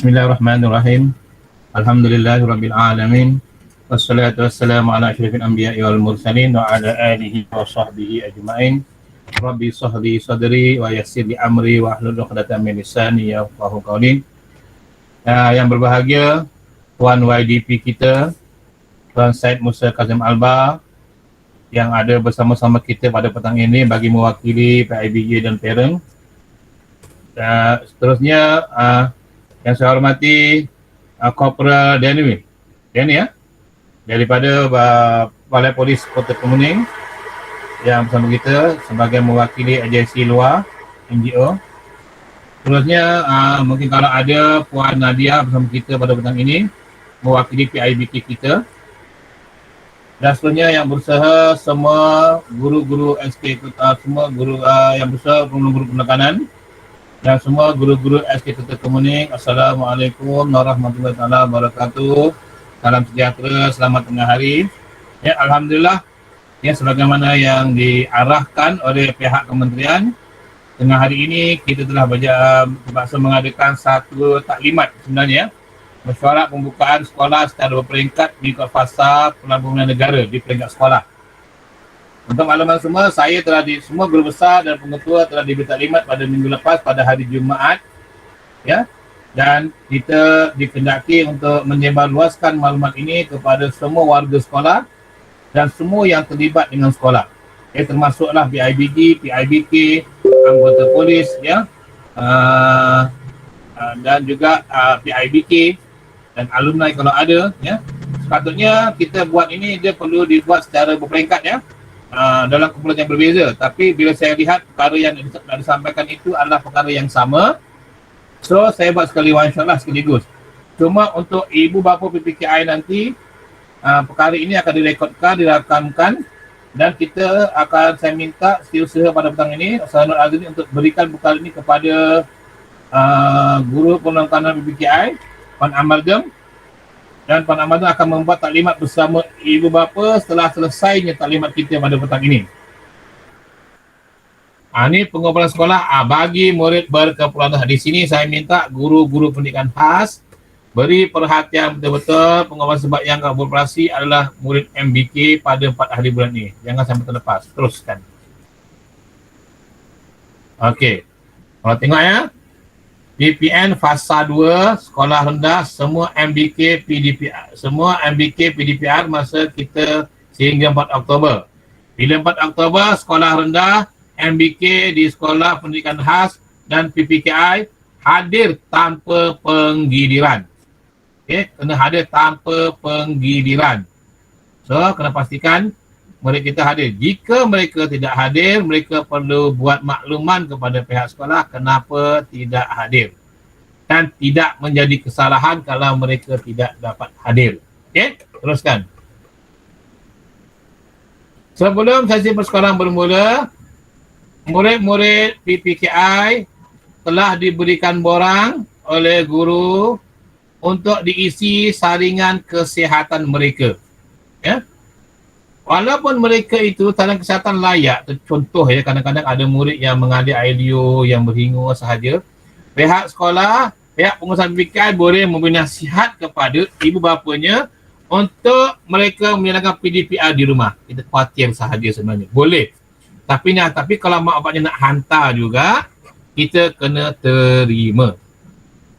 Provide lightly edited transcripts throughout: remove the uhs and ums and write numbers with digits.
Bismillahirrahmanirrahim. Alhamdulillahirabbil alamin. Wassalatu wassalamu ala asyrafil anbiya'i wal mursalin wa ala alihi wa sahbihi ajma'in. Rabbi shrah sadri wa yassir li amri wa hlul 'uqdatam min lisani yafqahu qawli. Yang berbahagia Tuan YDP kita, Tuan Syed Musa Kazim Albar yang ada bersama-sama kita pada petang ini bagi mewakili PIBG dan parent. Seterusnya yang saya hormati Corporal Danny ya, daripada Balai Polis Kota Kemuning yang bersama kita sebagai mewakili agensi luar NGO. Seterusnya mungkin kalau ada Puan Nadia bersama kita pada petang ini mewakili PIBK kita. Dan seterusnya yang berusaha semua guru-guru SK, semua guru yang berusaha guru penekanan dan semua guru-guru SK Kota Kemuning. Assalamualaikum warahmatullahi wabarakatuh. Salam sejahtera, selamat tengah hari. Ya, alhamdulillah, ya sebagaimana yang diarahkan oleh pihak kementerian, tengah hari ini kita telah berjasa mengadakan satu taklimat sebenarnya, mesyuarat pembukaan sekolah secara berperingkat mengikut fasa pembangunan negara di peringkat sekolah. Untuk makluman semua, saya telah semua guru besar dan pengetua telah diberi taklimat pada minggu lepas pada hari Jumaat, ya, dan kita dikendaki untuk menyebarluaskan maklumat ini kepada semua warga sekolah dan semua yang terlibat dengan sekolah, ya, termasuklah PIBG, PIBK, anggota polis, ya, dan juga PIBK dan alumni kalau ada, ya. Sepatutnya kita buat ini dia perlu dibuat secara berperingkat, ya. Dalam kumpulan yang berbeza, tapi bila saya lihat perkara yang disampaikan itu adalah perkara yang sama, so saya buat sekali insyaAllah sekaligus. Cuma untuk ibu bapa PPKI nanti, perkara ini akan direkodkan, dirakamkan, dan kita akan, saya minta setiausaha pada petang ini Ustaz Nur Azri untuk berikan perkara ini kepada guru penekanan PPKI Puan Amalgam, dan Puan Amalgam akan membuat taklimat bersama ibu bapa setelah selesainya taklimat kita pada petang ini. Ini pengumpulan sekolah bagi murid berkeperluan. Di sini saya minta guru-guru pendidikan khas beri perhatian betul-betul pengumpulan, sebab yang akan beroperasi adalah murid MBK pada 4 hari bulan ini. Jangan sampai terlepas. Teruskan. Okey. Kalau tengok, ya, PPN fasa 2 sekolah rendah semua MBK PDPR, semua MBK PDPR masa kita sehingga 4 Oktober. Bila 4 Oktober sekolah rendah, MBK di sekolah pendidikan khas dan PPKI hadir tanpa penggiliran. Okey, kena hadir tanpa penggiliran. So, kena pastikan murid kita hadir. Jika mereka tidak hadir, mereka perlu buat makluman kepada pihak sekolah kenapa tidak hadir. Dan tidak menjadi kesalahan kalau mereka tidak dapat hadir. Okey, teruskan. Sebelum sesi persekolahan bermula, murid-murid PPKI telah diberikan borang oleh guru untuk diisi saringan kesihatan mereka. Ya. Walaupun mereka itu saringan kesihatan layak, contoh, ya, kadang-kadang ada murid yang mengalir air liur, yang berhingur sahaja, pihak sekolah, pihak pengurusan PPKI boleh memberi nasihat kepada ibu bapanya untuk mereka menjalankan PDPR di rumah. Kita khawatir sahaja sebenarnya. Boleh. Tapi kalau mak bapaknya nak hantar juga, kita kena terima.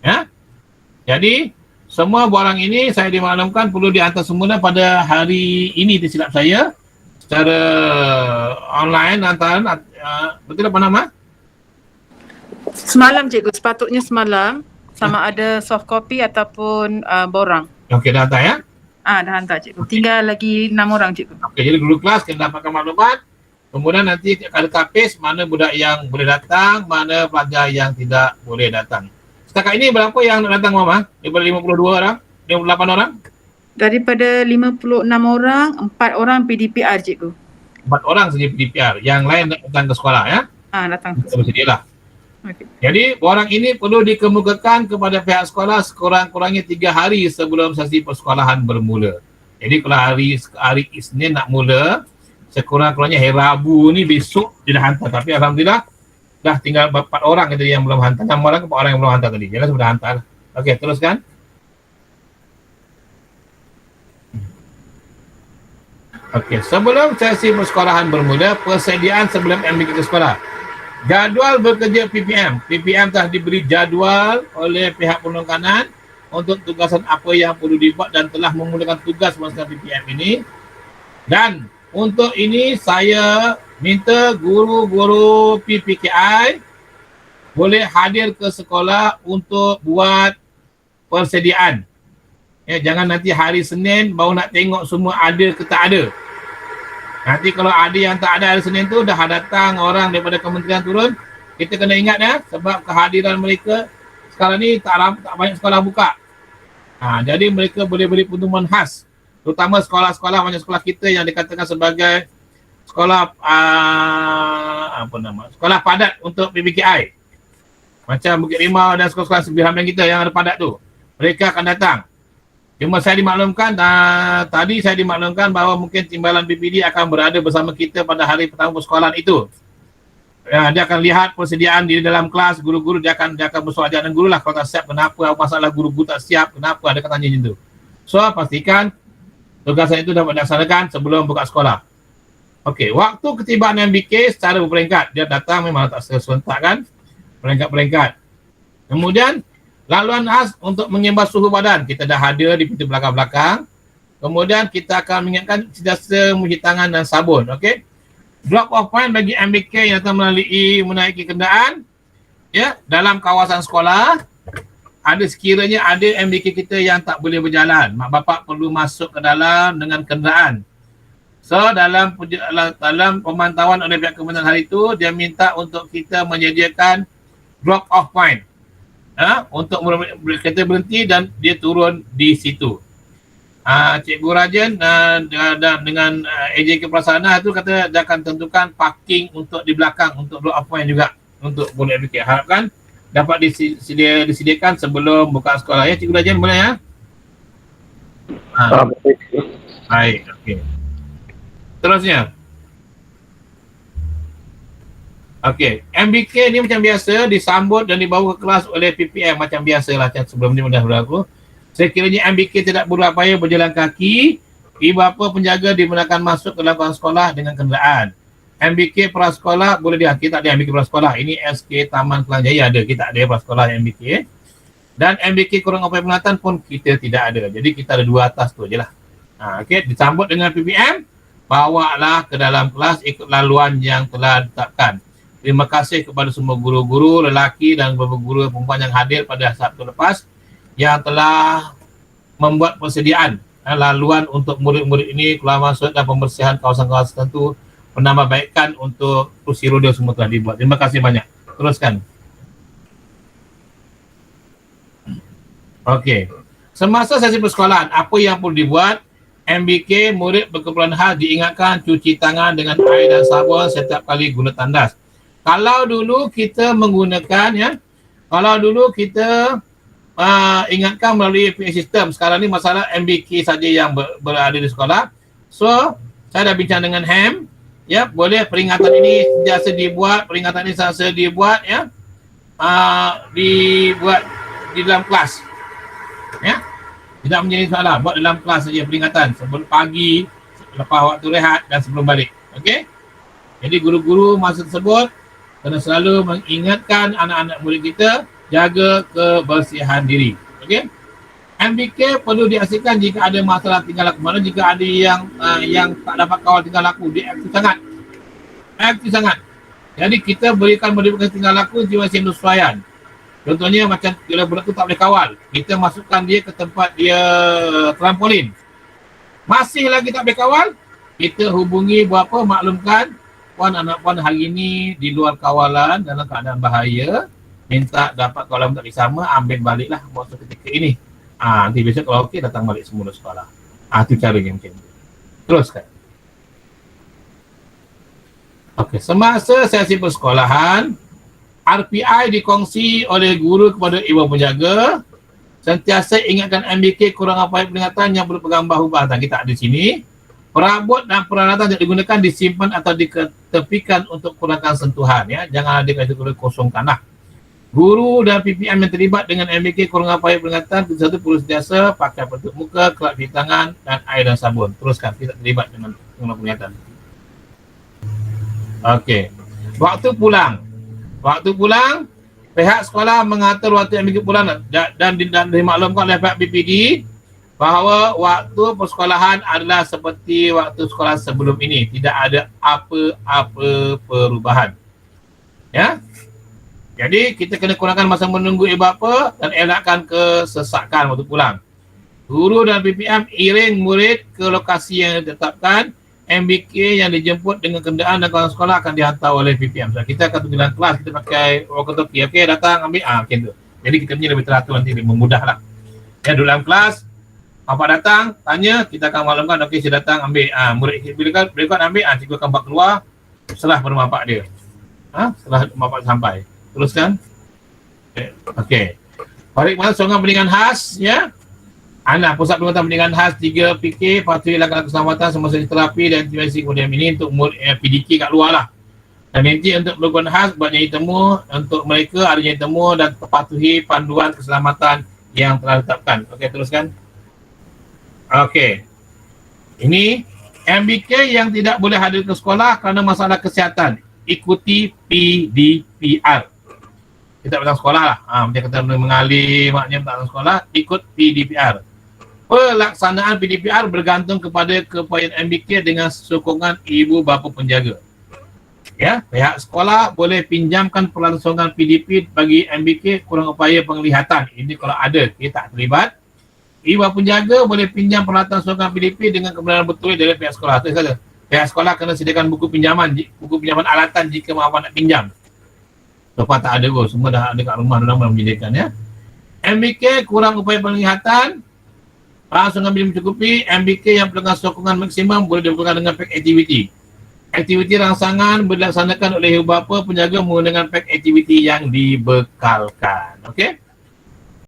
Ya? Jadi, semua barang ini saya dimaklumkan perlu dihantar semula pada hari ini, tersilap saya, secara online hantaran. Betul apa nama? Semalam, cikgu. Sepatutnya semalam, sama ada soft copy ataupun borang. Okey, dah hantar, ya? Dah hantar, cikgu. Tinggal lagi 6 orang, cikgu. Okey, jadi guru kelas kena dapatkan maklumat. Kemudian nanti ada tapis mana budak yang boleh datang, mana pelajar yang tidak boleh datang. Setakat ini berapa yang nak datang, Mama? Daripada 52 orang? 58 orang? Daripada 56 orang, 4 orang PDPR, cikgu. 4 orang saja PDPR. Yang lain datang ke sekolah, ya? Datang. Kita bersedialah. Okay. Jadi, borang ini perlu dikemukakan kepada pihak sekolah sekurang-kurangnya 3 hari sebelum sesi persekolahan bermula. Jadi, kalau hari Isnin nak mula, sekurang-kurangnya hari Rabu ni besok dia dah hantar. Tapi Alhamdulillah dah tinggal 4 orang tadi yang belum hantar. 6 orang ke 4 orang yang belum hantar tadi. Jangan sudah hantar. Okey, teruskan. Okey, sebelum sesi persekolahan bermula, persediaan sebelum MBK ke sekolah. Jadual bekerja PPM. PPM telah diberi jadual oleh pihak penekanan untuk tugasan apa yang perlu dibuat dan telah memulakan tugas masa PPM ini. Dan untuk ini saya minta guru-guru PPKI boleh hadir ke sekolah untuk buat persediaan. Ya, jangan nanti hari Senin baru nak tengok semua ada ke tak ada. Nanti kalau ada yang tak ada hari Senin tu dah datang orang daripada kementerian turun, kita kena ingat ya, sebab kehadiran mereka sekarang ni tak banyak sekolah buka. Jadi mereka boleh beri pertemuan khas, terutama sekolah-sekolah, banyak sekolah kita yang dikatakan sebagai sekolah sekolah padat untuk PPKI. Macam Bukit Rimau dan sekolah-sekolah sebelah kita yang ada padat tu. Mereka akan datang. Cuma saya dimaklumkan, tadi saya dimaklumkan bahawa mungkin timbalan BPD akan berada bersama kita pada hari pertama persekolahan itu. Dia akan lihat persediaan di dalam kelas, guru-guru dia akan bersoal dengan guru lah kalau tak siap, kenapa, masalah guru-guru tak siap, kenapa, ada tanya macam tu. So, pastikan tugasan itu dapat dilaksanakan sebelum buka sekolah. Okey, waktu ketibaan MBK secara berperingkat, dia datang memang tak serentak kan, peringkat-peringkat. Kemudian, laluan khas untuk mengimbas suhu badan. Kita dah hadir di pintu belakang-belakang. Kemudian kita akan mengingatkan sentiasa mencuci tangan dan sabun. Okey. Drop off point bagi MBK yang datang menaiki kenderaan ya, dalam kawasan sekolah. Sekiranya ada MBK kita yang tak boleh berjalan, mak bapak perlu masuk ke dalam dengan kenderaan. So dalam pemantauan oleh pihak kementerian hari itu, dia minta untuk kita menyediakan drop off point. Untuk kita berhenti dan dia turun di situ. Cikgu Rajan dengan AJK Prasarana tu kata dia akan tentukan parking untuk di belakang untuk drop off point juga untuk boleh MBK. Harapkan dapat disediakan sebelum buka sekolah ya. Cikgu Rajan boleh ya? Baik, okey. Terusnya. Okey, MBK ni macam biasa disambut dan dibawa ke kelas oleh PPM macam biasalah macam sebelum ni dah berlaku. Sekiranya MBK tidak berupaya berjalan kaki, ibu bapa penjaga dibenarkan masuk ke dalam sekolah dengan kenderaan. MBK prasekolah boleh kita tak ada MBK prasekolah. Ini SK Taman Kelang Jaya ada, kita tak ada prasekolah MBK. Dan MBK kurang upaya penglihatan pun kita tidak ada. Jadi kita ada dua atas tu ajalah. Okey, disambut dengan PPM, bawalah ke dalam kelas ikut laluan yang telah ditetapkan. Terima kasih kepada semua guru-guru lelaki dan guru perempuan yang hadir pada Sabtu lepas yang telah membuat persediaan laluan untuk murid-murid ini keluar masuk dan pembersihan kawasan-kawasan tertentu, penambahbaikan untuk kursi roda semua telah dibuat. Terima kasih banyak. Teruskan. Okey. Semasa sesi persekolahan, apa yang perlu dibuat? MBK murid berkeperluan khas diingatkan cuci tangan dengan air dan sabun setiap kali guna tandas. Kalau dulu kita menggunakan ingatkan melalui PA sistem. Sekarang ni masalah MBK saja yang berada di sekolah. So, saya dah bincang dengan HAM. Ya, boleh peringatan ini sentiasa dibuat, ya. Dibuat di dalam kelas. Ya. Tidak menjadi soalan, buat dalam kelas saja peringatan sebelum pagi, lepas waktu rehat dan sebelum balik. Okey? Jadi guru-guru masa tersebut kena selalu mengingatkan anak-anak murid kita jaga kebersihan diri. Okey? MBK perlu diasingkan jika ada masalah tingkah laku. Mana jika ada yang tak dapat kawal tingkah laku, dia aktif sangat. Jadi kita berikan tingkah laku jiwa sesuaian. Contohnya macam bila budak tu tak boleh kawal, kita masukkan dia ke tempat dia trampolin. Masih lagi tak boleh kawal, kita hubungi berapa, maklumkan puan, anak puan hari ini di luar kawalan dalam keadaan bahaya, minta dapat kawalan tak sama, ambil baliklah waktu ketika ini. Nanti besok kalau okey datang balik semula sekolah. Itu caranya macam tu. Teruskan. Okey, semasa sesi persekolahan, RPI dikongsi oleh guru kepada ibu penjaga. Sentiasa ingatkan MBK kurang upaya peringatan yang berpegang bahu bahu. Kita ada di sini. Perabot dan peralatan yang digunakan disimpan atau diketepikan untuk kurangkan sentuhan. Ya. Jangan ada kata kosong tanah. Guru dan PPM yang terlibat dengan MBK kurang upaya peringatan satu perlu sentiasa pakai penutup muka, kelap cuci tangan dan air dan sabun. Teruskan, kita terlibat dengan peringatan. Okey. Waktu pulang. Waktu pulang, pihak sekolah mengatur waktu MBK pulang dan dimaklumkan oleh pihak BPD bahawa waktu persekolahan adalah seperti waktu sekolah sebelum ini. Tidak ada apa-apa perubahan. Ya. Jadi kita kena kurangkan masa menunggu ibu bapa dan elakkan kesesakan waktu pulang. Guru dan PPM iring murid ke lokasi yang ditetapkan. MBK yang dijemput dengan kenderaan dan kawasan sekolah akan dihantar oleh PPM. So, kita akan tunggu dalam kelas, kita pakai walkie-talkie. Okey, datang ambil. Macam tu. Jadi kita punya lebih teratur nanti, lebih memudahlah. Ya, duduk dalam kelas, bapak datang, tanya, kita akan maklumkan, okey, saya datang ambil. Murid bila kau ambil, cikgu akan bawa keluar, setelah pada bapak dia. Setelah bapak sampai. Teruskan. Okey. Balik mana sokongan pendidikan khas, ya. Pusat penguatan pendidikan khas 3 PK, patuhi lakukan keselamatan semasa terapi dan intervensi kemudian ini untuk PDK kat luar lah. Dan nanti untuk pendidikan khas buat jadi temu, untuk mereka ada jadi temu dan patuhi panduan keselamatan yang telah ditetapkan. Okey, teruskan. Okey. Ini MBK yang tidak boleh hadir ke sekolah kerana masalah kesihatan. Ikuti PDPR. Kita datang sekolah lah. Macam kata mengalir, maknanya datang sekolah, ikut PDPR. Pelaksanaan PDPR bergantung kepada keupayaan MBK dengan sokongan ibu bapa penjaga. Ya, pihak sekolah boleh pinjamkan pelaksanaan PDP bagi MBK kurang upaya penglihatan. Ini kalau ada, kita tak terlibat. Ibu bapa penjaga boleh pinjam peralatan sokongan PDP dengan kebenaran betul dari pihak sekolah. Itu saja. Pihak sekolah kena sediakan buku pinjaman alatan jika mahu nak pinjam. Lepas tak ada, semua dah ada kat rumah, dalam menyediakan, ya. MBK kurang upaya penglihatan, sokongan bila mencukupi. MBK yang pelanggan sokongan maksimum boleh dilakukan dengan pack aktiviti. Aktiviti rangsangan dilaksanakan oleh ibu bapa penjaga menggunakan pack aktiviti yang dibekalkan. Okey?